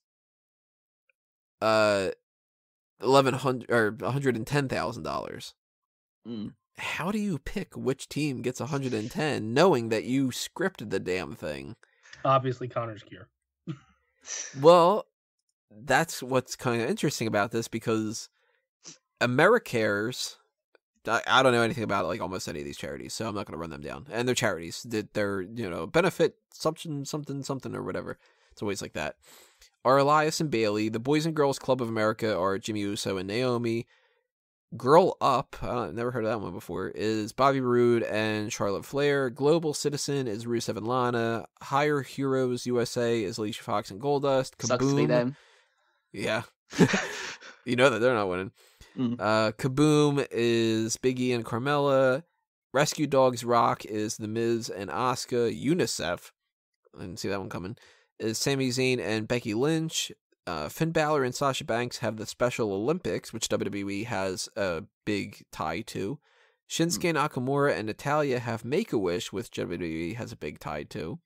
A: $110,000 or $110,000. How do you pick which team gets 110, knowing that you scripted the damn thing?
B: Obviously, Connor's cure.
A: Well, that's what's kind of interesting about this, because AmeriCares, I don't know anything about like almost any of these charities, so I'm not going to run them down. And they're charities that they're, benefit something or whatever. It's always like that. Are Elias and Bayley. The Boys and Girls Club of America are Jimmy Uso and Naomi. Girl Up, I've never heard of that one before, is Bobby Roode and Charlotte Flair. Global Citizen is Rusev and Lana. Higher Heroes USA is Alicia Fox and Goldust.
C: Sucks to be them.
A: Yeah. You know that they're not winning. Kaboom is Big E and Carmella. Rescue Dogs Rock is The Miz and Asuka. UNICEF, I didn't see that one coming, is Sami Zayn and Becky Lynch. Finn Balor and Sasha Banks have the Special Olympics, which WWE has a big tie to. Shinsuke Nakamura and Natalya have Make-A-Wish, which WWE has a big tie to.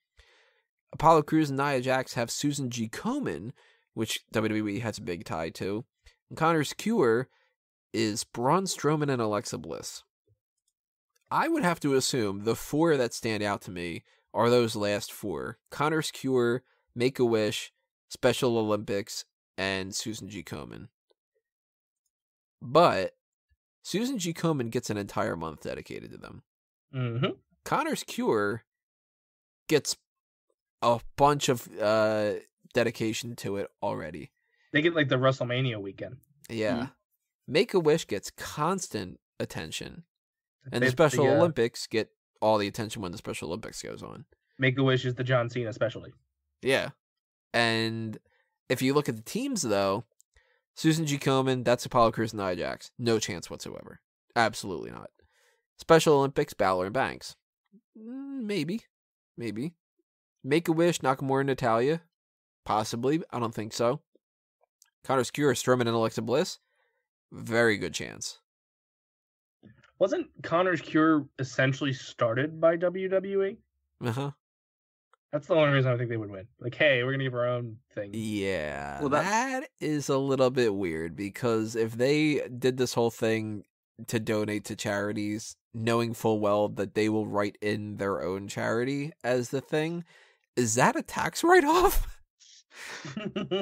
A: Apollo Crews and Nia Jax have Susan G. Komen, which WWE has a big tie to. And Connor's Cure is Braun Strowman and Alexa Bliss. I would have to assume the four that stand out to me are those last four. Connor's Cure, Make-A-Wish, Special Olympics, and Susan G. Komen. But Susan G. Komen gets an entire month dedicated to them. Connor's Cure gets a bunch of dedication to it already.
B: They get like the WrestleMania weekend.
A: Yeah. Make-A-Wish gets constant attention. And the Special Olympics get all the attention when the Special Olympics goes on.
B: Make-A-Wish is the John Cena specialty.
A: Yeah. And if you look at the teams, though, Susan G. Komen, that's Apollo Crews and Nia Jax. No chance whatsoever. Absolutely not. Special Olympics, Balor and Banks. Maybe. Make-A-Wish, Nakamura and Natalya. Possibly. I don't think so. Connor's Cure, Strowman and Alexa Bliss. Very good chance.
B: Wasn't Connor's Cure essentially started by WWE?
A: Uh-huh.
B: That's the only reason I think they would win. Like, hey, we're going to give our own thing.
A: Yeah, well, that is a little bit weird, because if they did this whole thing to donate to charities, knowing full well that they will write in their own charity as the thing, is that a tax write-off?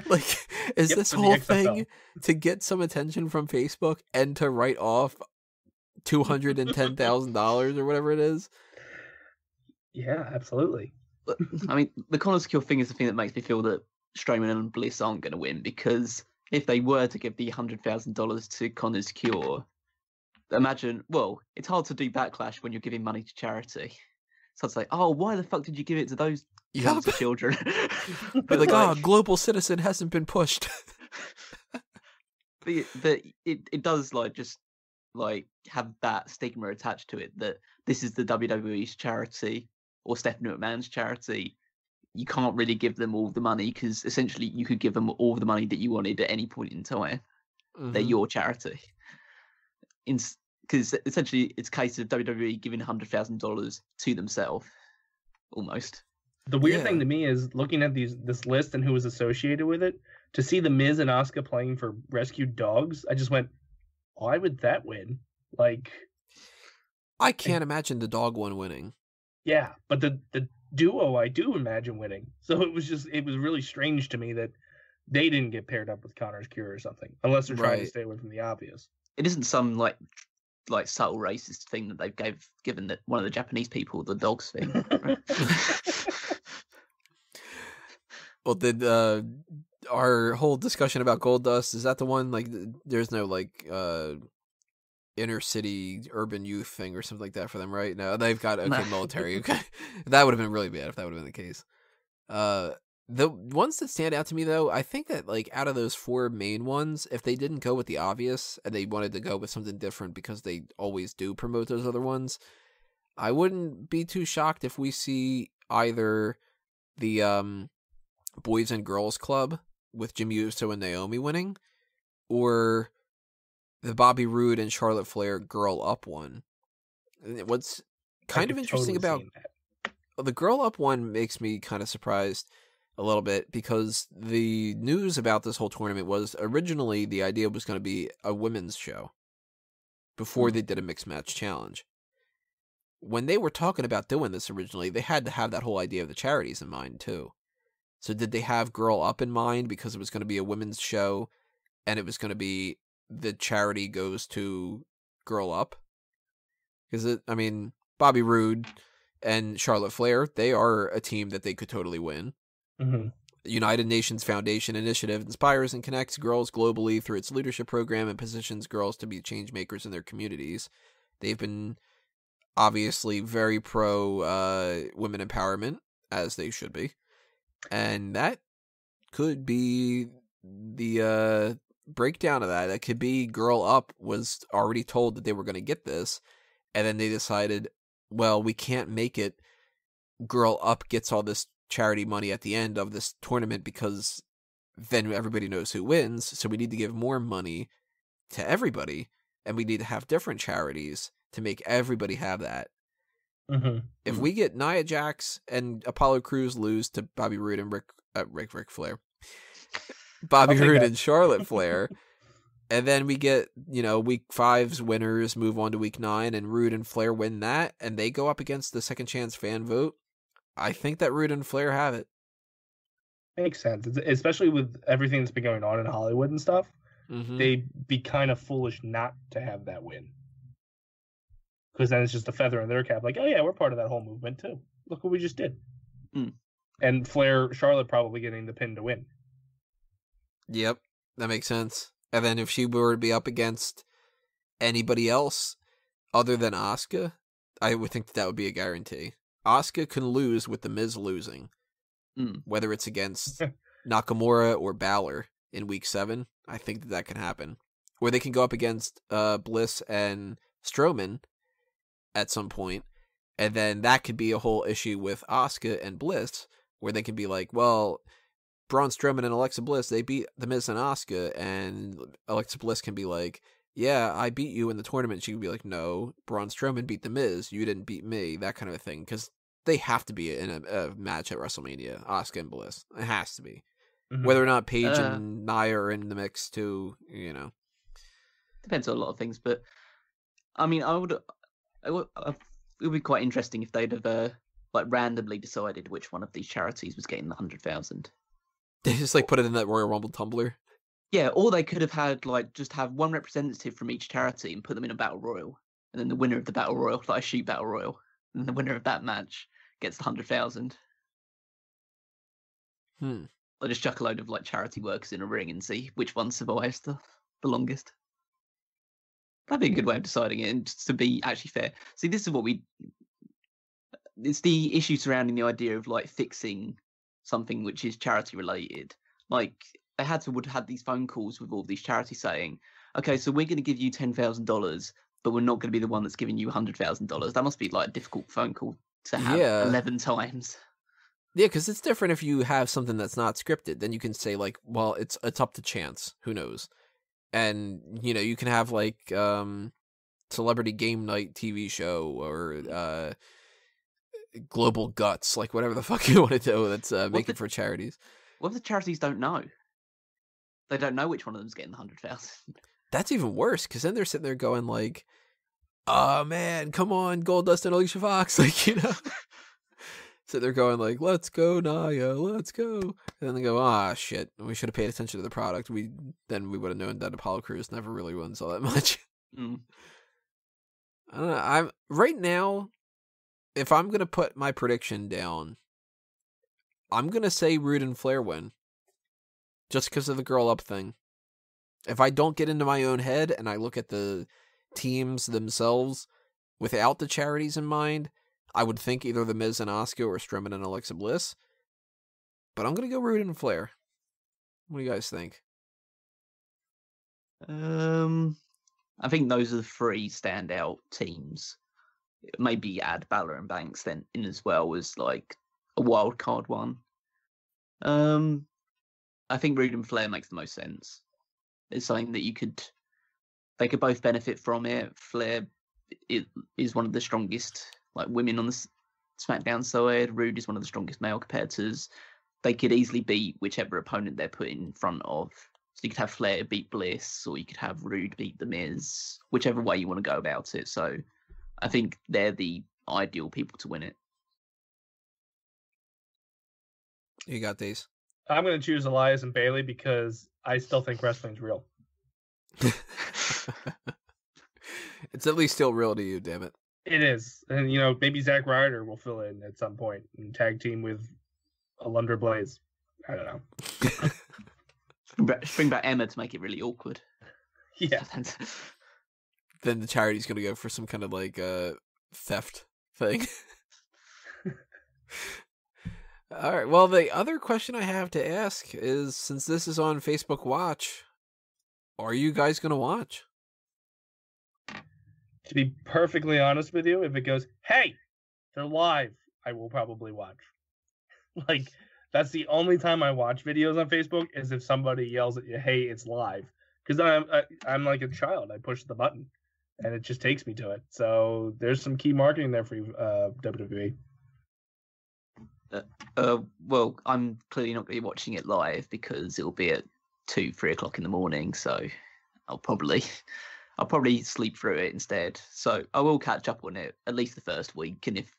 A: Like, is this whole thing to get some attention from Facebook and to write off $210,000 or whatever it is?
B: Yeah, absolutely.
C: I mean, the Connor's Cure thing is the thing that makes me feel that Strowman and Bliss aren't going to win, because if they were to give the $100,000 to Connor's Cure, imagine, well, it's hard to do backlash when you're giving money to charity. So it's like, oh, why the fuck did you give it to those cancer children?
A: But like, Global Citizen hasn't been pushed.
C: but it does just have that stigma attached to it, that this is the WWE's charity, or Stephanie McMahon's charity. You can't really give them all the money, because essentially you could give them all the money that you wanted at any point in time. They're your charity. Because essentially it's a case of WWE giving $100,000 to themselves, almost.
B: The weird thing to me is looking at this list and who was associated with it, to see the Miz and Asuka playing for Rescued Dogs, I just went, why would that win? Like,
A: I can't imagine the dog one winning.
B: Yeah, but the duo I do imagine winning. So it was really strange to me that they didn't get paired up with Connor's Cure or something, unless they're trying to stay away from the obvious.
C: It isn't some like subtle racist thing that they've given that one of the Japanese people the dogs thing. Right?
A: Well, did our whole discussion about Goldust, is that the one, like, there's no inner city urban youth thing or something like that for them, right? No, they've got military. Okay, that would have been really bad if that would have been the case. The ones that stand out to me, though, I think that out of those four main ones, if they didn't go with the obvious and they wanted to go with something different, because they always do promote those other ones, I wouldn't be too shocked if we see either the Boys and Girls Club with Jimmy Uso and Naomi winning, or the Bobby Roode and Charlotte Flair Girl Up one. What's kind of interesting about the Girl Up one makes me kind of surprised a little bit, because the news about this whole tournament was originally the idea was going to be a women's show before they did a mixed match challenge. When they were talking about doing this originally, they had to have that whole idea of the charities in mind too. So did they have Girl Up in mind because it was going to be a women's show and it was going to be the charity goes to Girl Up? Because Bobby Roode and Charlotte Flair, they are a team that they could totally win.
B: Mm-hmm.
A: The United Nations Foundation initiative inspires and connects girls globally through its leadership program and positions girls to be change makers in their communities. They've been obviously very pro women empowerment, as they should be. And that could be the breakdown of that. That could be Girl Up was already told that they were going to get this, and then they decided, well, we can't make it Girl Up gets all this charity money at the end of this tournament because then everybody knows who wins, so we need to give more money to everybody, and we need to have different charities to make everybody have that.
B: Mm-hmm.
A: If we get Nia Jax and Apollo Crews lose to Bobby Roode and Ric Flair, Bobby Roode and Charlotte Flair, and then we get, week 5's winners move on to week 9, and Roode and Flair win that, and they go up against the second chance fan vote, I think that Roode and Flair have it.
B: Makes sense, especially with everything that's been going on in Hollywood and stuff.
A: Mm-hmm.
B: They'd be kind of foolish not to have that win. Because then it's just a feather in their cap. Like, oh yeah, we're part of that whole movement too. Look what we just did.
C: Mm.
B: And Flair, Charlotte probably getting the pin to win.
A: Yep, that makes sense. And then if she were to be up against anybody else other than Asuka, I would think that would be a guarantee. Asuka can lose with the Miz losing, whether it's against Nakamura or Balor in week 7. I think that can happen. Or they can go up against Bliss and Strowman at some point, and then that could be a whole issue with Asuka and Bliss, where they can be like, well, Braun Strowman and Alexa Bliss, they beat the Miz and Asuka, and Alexa Bliss can be like, yeah, I beat you in the tournament. She can be like, no, Braun Strowman beat the Miz, you didn't beat me, that kind of a thing, because they have to be in a match at WrestleMania, Asuka and Bliss. It has to be. Mm-hmm. Whether or not Paige and Nia are in the mix too,
C: Depends on a lot of things, but I mean, it would be quite interesting if they'd have randomly decided which one of these charities was getting the 100,000.
A: They just put it in that Royal Rumble tumbler.
C: Yeah, or they could have had just have one representative from each charity and put them in a battle royal, and then the winner of the battle royal, a shoot battle royal, and the winner of that match gets the 100,000. Or just chuck a load of charity workers in a ring and see which one survives the longest. That'd be a good way of deciding it, and just to be actually fair. See, this is what it's the issue surrounding the idea of fixing something which is charity related. They would have had these phone calls with all these charities saying, okay, so we're going to give you $10,000, but we're not going to be the one that's giving you $100,000. That must be a difficult phone call to have 11 times.
A: Yeah, because it's different if you have something that's not scripted. Then you can say well, it's up to chance. Who knows? And you can have celebrity game night TV show or global guts, whatever the fuck you want to do. That's making for charities.
C: What if the charities don't know? They don't know which one of them's getting the 100,000.
A: That's even worse, because then they're sitting there going oh man, come on, Goldust and Alicia Fox, So they're going let's go, Nia, let's go. And then they go, shit, we should have paid attention to the product. Then we would have known that Apollo Crews never really wins all that much. I don't know. Right now, if I'm gonna put my prediction down, I'm gonna say Roode and Flair win, just because of the Girl Up thing. If I don't get into my own head and I look at the teams themselves without the charities in mind, I would think either the Miz and Asuka or Strowman and Alexa Bliss. But I'm going to go Roode and Flair. What do you guys think?
C: I think those are the 3 standout teams. Maybe add Balor and Banks then in as well as a wild card one. I think Roode and Flair makes the most sense. It's something that you could they could both benefit from it. Flair is one of the strongest women on the SmackDown side. Rude is one of the strongest male competitors. They could easily beat whichever opponent they're put in front of. So you could have Flair beat Bliss, or you could have Rude beat The Miz, whichever way you want to go about it. So I think they're the ideal people to win it.
A: You got these.
B: I'm going to choose Elias and Bayley because I still think wrestling's real.
A: It's at least still real to you, damn it.
B: It is. And, maybe Zack Ryder will fill in at some point and tag team with Alundra Blaze. I don't know.
C: Bring back Emma to make it really awkward.
B: Yeah.
A: Then the charity's going to go for some kind of theft thing. All right. Well, the other question I have to ask is, since this is on Facebook Watch, are you guys going to watch?
B: To be perfectly honest with you, if it goes, hey, they're live, I will probably watch. That's the only time I watch videos on Facebook is if somebody yells at you, hey, it's live. Because I'm like a child. I push the button, and it just takes me to it. So there's some key marketing there for you, WWE.
C: Well, I'm clearly not going to be watching it live because it'll be at 2-3 o'clock in the morning. So I'll probably sleep through it instead. So I will catch up on it at least the first week. And if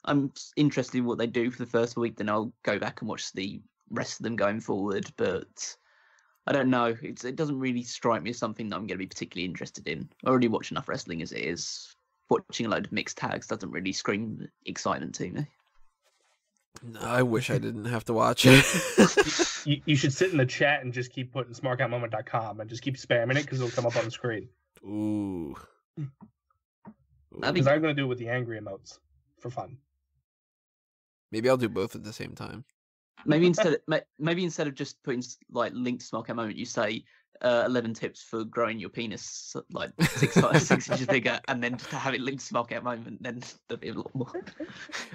C: I'm interested in what they do for the first week, then I'll go back and watch the rest of them going forward. But I don't know. It doesn't really strike me as something that I'm going to be particularly interested in. I already watch enough wrestling as it is. Watching a load of mixed tags doesn't really scream excitement to me.
A: No, I wish I didn't have to watch it.
B: You should sit in the chat and just keep putting smarkoutmoment.com and just keep spamming it because it'll come up on the screen.
A: Ooh.
B: Because I'm going to do it with the angry emotes for fun.
A: Maybe I'll do both at the same time.
C: Maybe instead of just putting link to Smark Out Moment, you say 11 tips for growing your penis 6 inches bigger, and then just have it linked to Smark Out Moment. Then there'll be a lot more.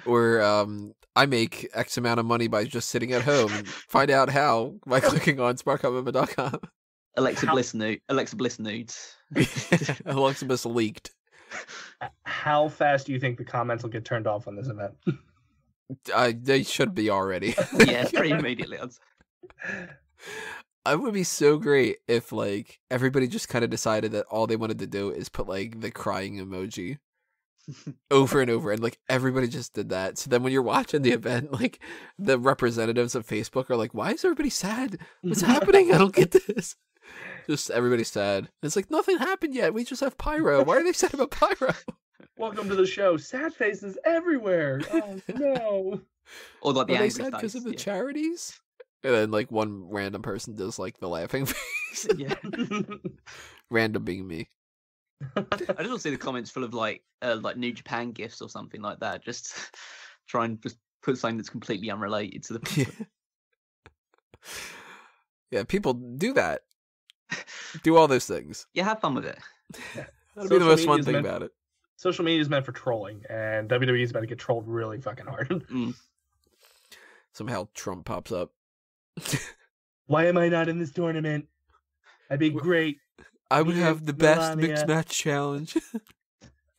A: Or I make X amount of money by just sitting at home. Find out how by clicking on smarkoutmoment.com.
C: Alexa Bliss nudes.
A: Alexa Bliss leaked.
B: How fast do you think the comments will get turned off on this event?
A: They should be already.
C: Yeah, pretty immediately.
A: It would be so great if everybody just kind of decided that all they wanted to do is put the crying emoji over and over, and everybody just did that. So then when you're watching the event, the representatives of Facebook are like, why is everybody sad? What's happening? I don't get this. Just everybody's sad. It's nothing happened yet. We just have pyro. Why are they sad about pyro?
B: Welcome to the show. Sad faces everywhere. Oh no.
C: Or the
A: are they
C: angry
A: sad because of the
C: yeah.
A: charities? And then one random person does the laughing face.
C: Yeah.
A: Random being me.
C: I just want to see the comments full of New Japan gifs or something like that. Just try and just put something that's completely unrelated to the.
A: Yeah, people do that. Do all those things.
C: Yeah, have fun with it.
B: Yeah.
A: That'll be the most fun thing about it.
B: Social media is meant for trolling, and WWE is about to get trolled really fucking hard.
A: Somehow Trump pops up.
B: Why am I not in this tournament? I'd be great.
A: I would have the best mixed match challenge.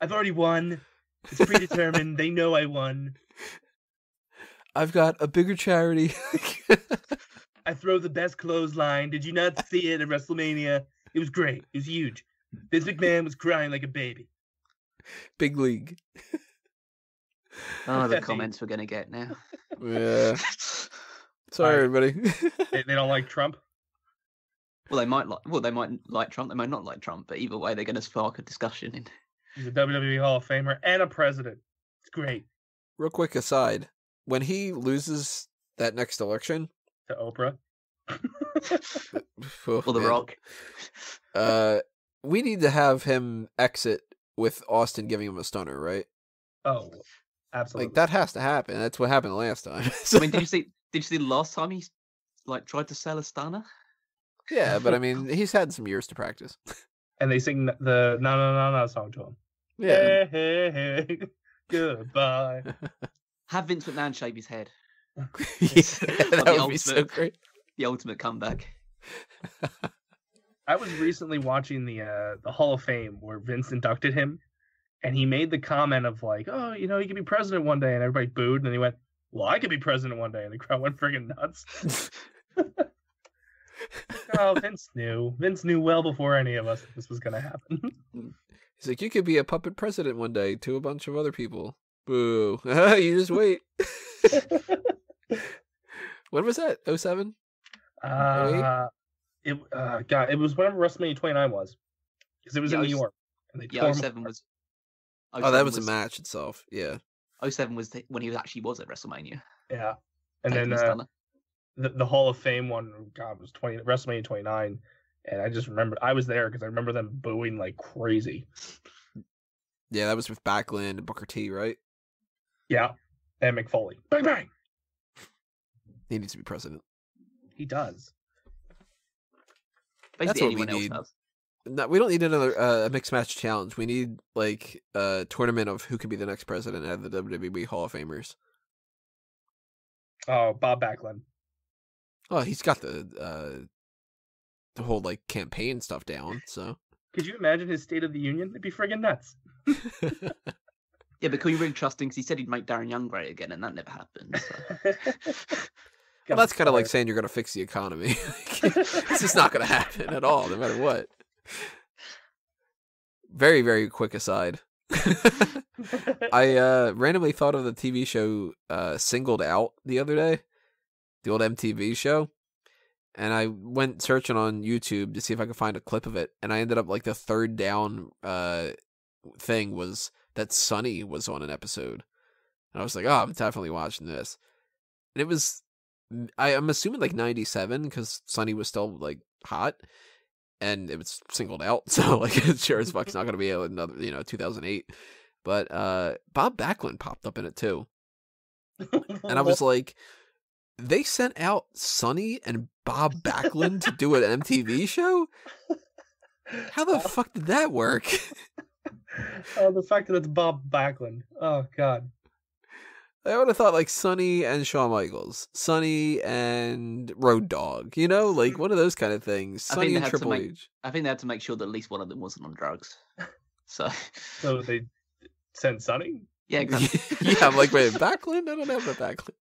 B: I've already won. It's predetermined. They know I won.
A: I've got a bigger charity.
B: I throw the best clothesline. Did you not see it at WrestleMania? It was great. It was huge. Vince McMahon was crying like a baby.
A: Big league.
C: Oh, the comments we're going to get now.
A: Yeah. Sorry, everybody.
B: They don't like Trump?
C: Well, they might like Trump. They might not like Trump. But either way, they're going to spark a discussion.
B: He's a WWE Hall of Famer and a president. It's great.
A: Real quick aside. When he loses that next election...
B: To Oprah?
C: Or The Rock?
A: We need to have him exit with Austin giving him a stunner, right?
B: Oh, absolutely.
A: That has to happen. That's what happened last time.
C: I mean, did you see the last time he tried to sell a stunner?
A: Yeah, but I mean, he's had some years to practice.
B: And they sing the No song to him.
A: Yeah.
B: Hey, goodbye.
C: Have Vince McMahon shave his head.
A: Yeah, that would be so great.
C: The ultimate comeback.
B: I was recently watching the Hall of Fame where Vince inducted him, and he made the comment of like, "Oh, you know, he could be president one day," and everybody booed, and then he went, "Well, I could be president one day," and the crowd went friggin' nuts. Oh, Vince knew. Vince knew well before any of us that this was gonna happen.
A: He's like, "You could be a puppet president one day to a bunch of other people." Boo! You just wait. When was that? 07?
B: It was whenever WrestleMania 29 was, because it was in New York. And they
C: 07 was.
A: Oh, that was a match itself. Yeah.
C: 07 was when he actually was at WrestleMania.
B: Yeah, and then the Hall of Fame one, God, was WrestleMania 29, and I just remember I was there because I remember them booing like crazy.
A: Yeah, that was with Backlund and Booker T, right?
B: Yeah, and McFoley. Bang bang.
A: He needs to be president.
B: He does.
C: Basically,
A: That's what we need.
C: Does.
A: No, we don't need another mixed match challenge. We need like a tournament of who can be the next president out of the WWE Hall of Famers.
B: Oh, Bob Backlund.
A: Oh, he's got the whole like campaign stuff down. So
B: could you imagine his State of the Union? It'd be friggin' nuts.
C: Yeah, but could you really trust him? Because he said he'd make Darren Young great again, and that never happened. So.
A: Well, that's kind of like saying you're going to fix the economy. It's just not going to happen at all, no matter what. Very, very quick aside. I randomly thought of the TV show Singled Out the other day, the old MTV show, and I went searching on YouTube to see if I could find a clip of it, and I ended up like the third down thing was that Sonny was on an episode. And I was like, oh, I'm definitely watching this. And it was, I'm assuming like 97 because Sonny was still like hot. And it was singled out, so like sure as fuck's not gonna be another 2008. But Bob Backlund popped up in it too, and I was like, they sent out Sonny and Bob Backlund to do an MTV show. How the fuck did that work?
B: Oh, the fact that it's Bob Backlund. Oh God.
A: I would have thought like Sonny and Shawn Michaels, Sonny and Road Dogg, like one of those kind of things. Sonny and Triple H.
C: I think they had to make sure that at least one of them wasn't on drugs. So
B: they sent Sonny?
C: Yeah, exactly.
A: Yeah, I'm like, wait, Backlund? I don't have the Backlund.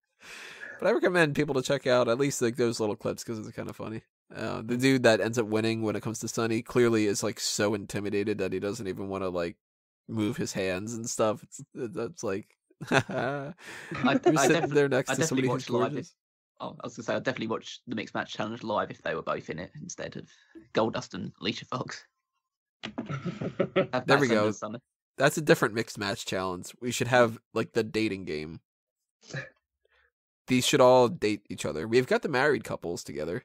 A: But I recommend people to check out at least like those little clips because it's kind of funny. The dude that ends up winning when it comes to Sonny clearly is like so intimidated that he doesn't even want to like move his hands and stuff. That's like. I definitely
C: watched live. I was gonna say I definitely watched the Mixed Match Challenge live if they were both in it instead of Goldust and Alicia Fox.
A: There we go. That's a different Mixed Match Challenge. We should have like the dating game. These should all date each other. We've got the married couples together.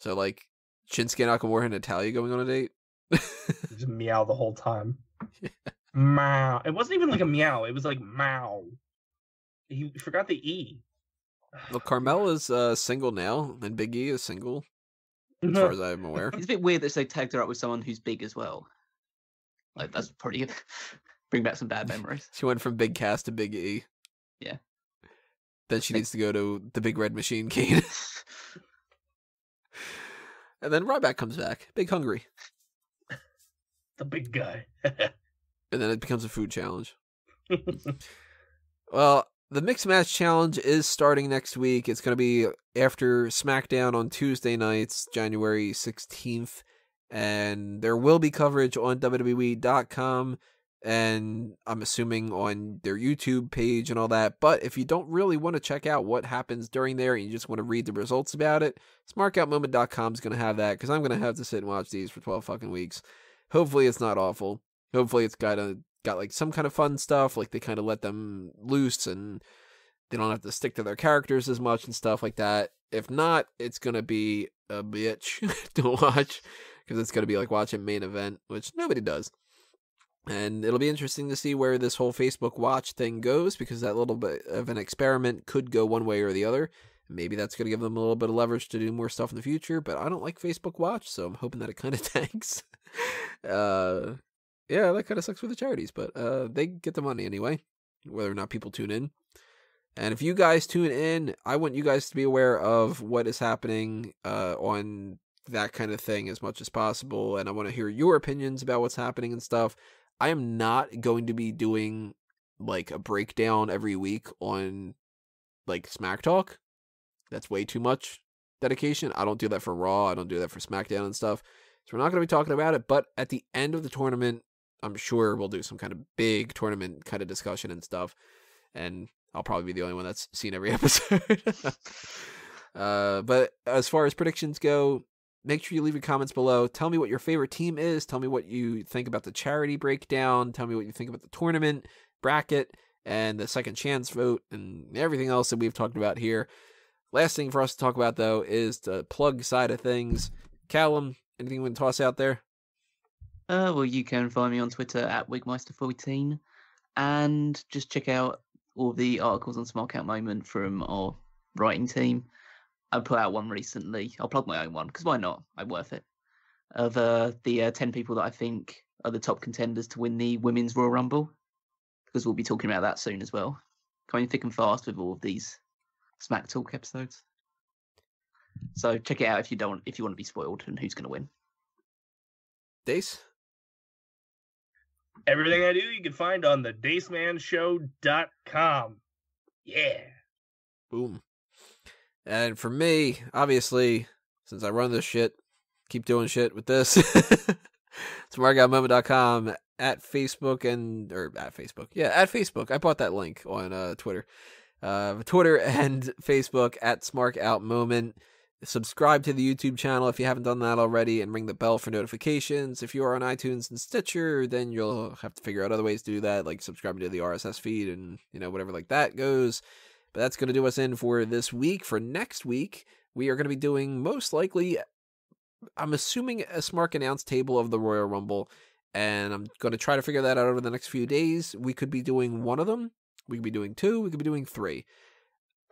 A: So like Shinsuke Nakamura and Natalya going on a date.
B: Just meow the whole time. Yeah. Meow. It wasn't even like a meow. It was like meow. He forgot the E.
A: Well, Carmella's single now, and Big E is single, as far as I'm aware.
C: It's a bit weird that they tagged her up with someone who's big as well. Like that's probably bring back some bad memories.
A: She went from Big Cass to Big E.
C: Yeah.
A: Then she needs to go to the Big Red Machine Kane. And then Ryback comes back, Big Hungry.
B: The big guy.
A: And then it becomes a food challenge. Well, the Mixed Match Challenge is starting next week. It's going to be after SmackDown on Tuesday nights, January 16th. And there will be coverage on WWE.com. And I'm assuming on their YouTube page and all that. But if you don't really want to check out what happens during there and you just want to read the results about it, SmarkOutMoment.com is going to have that. Because I'm going to have to sit and watch these for 12 fucking weeks. Hopefully it's not awful. Hopefully it's got like some kind of fun stuff, like they kind of let them loose and they don't have to stick to their characters as much and stuff like that. If not, it's going to be a bitch to watch because it's going to be like watching Main Event, which nobody does. And it'll be interesting to see where this whole Facebook Watch thing goes because that little bit of an experiment could go one way or the other. Maybe that's going to give them a little bit of leverage to do more stuff in the future, but I don't like Facebook Watch, so I'm hoping that it kind of tanks. Yeah, that kind of sucks for the charities, but they get the money anyway, whether or not people tune in. And if you guys tune in, I want you guys to be aware of what is happening on that kind of thing as much as possible, and I want to hear your opinions about what's happening and stuff. I am not going to be doing like a breakdown every week on like Smack Talk. That's way too much dedication. I don't do that for Raw. I don't do that for SmackDown and stuff. So we're not going to be talking about it, but at the end of the tournament, I'm sure we'll do some kind of big tournament kind of discussion and stuff. And I'll probably be the only one that's seen every episode. But as far as predictions go, make sure you leave your comments below. Tell me what your favorite team is. Tell me what you think about the charity breakdown. Tell me what you think about the tournament bracket and the second chance vote and everything else that we've talked about here. Last thing for us to talk about, though, is the plug side of things. Callum, anything you want to toss out there?
C: Well, you can find me on Twitter at Wigmeister14, and just check out all the articles on Smark Out Moment from our writing team. I put out one recently. I'll plug my own one, because why not? I'm worth it. Of the 10 people that I think are the top contenders to win the Women's Royal Rumble, because we'll be talking about that soon as well. Coming thick and fast with all of these Smack Talk episodes. So check it out if you want to be spoiled and who's going to win.
A: Dace?
B: Everything I do, you can find on the DaceManShow.com. Yeah.
A: Boom. And for me, obviously, since I run this shit, keep doing shit with this. SmarkOutMoment.com, at Facebook at Facebook. I bought that link on Twitter. Twitter and Facebook at SmarkOutMoment. Subscribe to the YouTube channel if you haven't done that already, and ring the bell for notifications. If you are on iTunes and Stitcher, then you'll have to figure out other ways to do that, like subscribing to the RSS feed and, whatever like that goes. But that's going to do us in for this week. For next week, we are going to be doing, most likely, I'm assuming, a Smark announce table of the Royal Rumble, and I'm going to try to figure that out over the next few days. We could be doing one of them. We could be doing two. We could be doing three.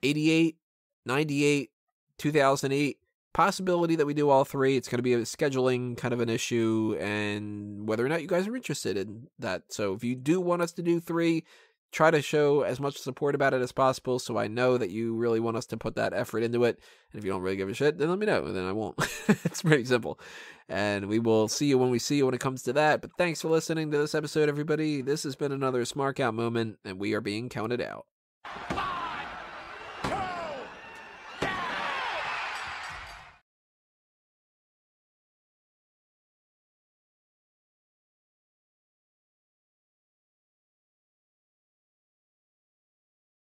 A: 88, 98, 2008, possibility that we do all three. It's going to be a scheduling kind of an issue, and whether or not you guys are interested in that. So if you do want us to do three, try to show as much support about it as possible, so I know that you really want us to put that effort into it. And if you don't really give a shit, then let me know, and then I won't. It's pretty simple. And we will see you when we see you when it comes to that. But thanks for listening to this episode, everybody. This has been another Smark Out Moment, and we are being counted out.